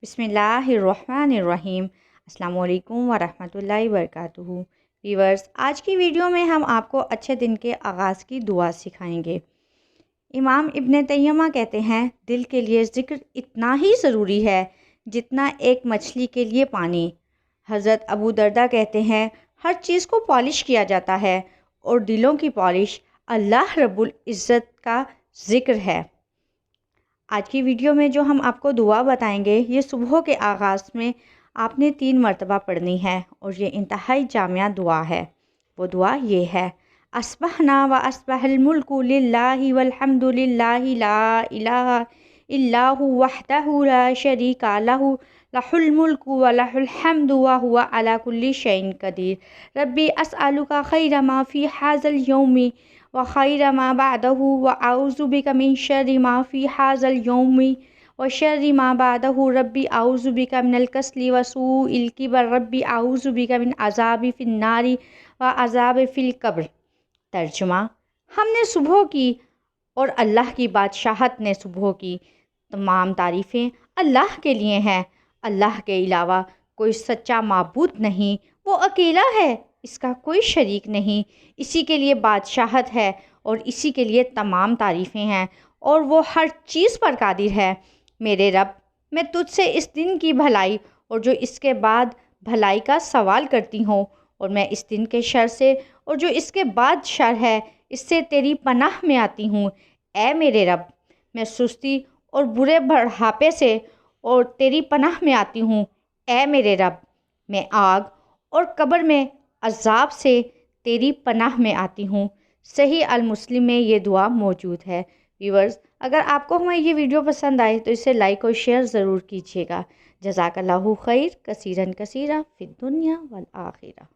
बिस्मिल्लाहिर्रहमानिर्रहीम। अस्सलाम वालेकुम वरहमतुल्लाहि वबरकातुहू। व्यूअर्स, आज की वीडियो में हम आपको अच्छे दिन के आगाज़ की दुआ सिखाएंगे। इमाम इब्न तैयमा कहते हैं, दिल के लिए ज़िक्र इतना ही ज़रूरी है जितना एक मछली के लिए पानी। हज़रत अबू दरदा कहते हैं, हर चीज़ को पॉलिश किया जाता है और दिलों की पॉलिश अल्लाह रब्बुल इज़्ज़त का ज़िक्र है। आज की वीडियो में जो हम आपको दुआ बताएंगे, ये सुबह के आगाज़ में आपने 3 मरतबा पढ़नी है और ये इंतहाई जामिया दुआ है। वो दुआ ये है, अस्बहना व अस्बहल मुल्कु लिल्लाहि वल्हम्दु लिल्लाहि ला इलाहा इल्लाहु वहदहु ला शरीका लहु लहुल मुल्कु व लहुल हम्दु व हुवा अला कुल्ली शैइन कदीर। रब्बी अस्अलुका खैरा मा फी हाज़ल यौमी व खैरा मा बअदहु व अऊज़ु बिका मिन शर्रि मा फी हाज़ल यौमी व शर्रि मा बअदहु। रब्बी अऊज़ु बिका मिनल कसली व सूइल किबर। रब्बी अऊज़ु बिका मिन अज़ाबि फिन्नारी व अज़ाबि फिल कब्र। तर्जुमा, हमने सुबह की और अल्लाह की बादशाहत ने सुबह की। तमाम तारीफ़ें अल्लाह के लिए हैं। अल्लाह के अलावा कोई सच्चा माबूद नहीं, वो अकेला है, इसका कोई शरीक नहीं। इसी के लिए बादशाहत है और इसी के लिए तमाम तारीफ़ें हैं और वो हर चीज़ पर कादिर है। मेरे रब, मैं तुझसे इस दिन की भलाई और जो इसके बाद भलाई का सवाल करती हूँ, और मैं इस दिन के शर से और जो इसके बाद शर है, इससे तेरी पनाह में आती हूँ। ऐ मेरे रब, मैं सुस्ती और बुरे बढ़ापे से और तेरी पनाह में आती हूँ। ऐ मेरे रब, मैं आग और कब्र में अज़ाब से तेरी पनाह में आती हूँ। सही अल मुस्लिम में ये दुआ मौजूद है। व्यूअर्स, अगर आपको हमारी ये वीडियो पसंद आए तो इसे लाइक और शेयर ज़रूर कीजिएगा। जज़ाकल्लाहु खैर कसीरन कसीरा फ़िद दुनिया वल आखिरा।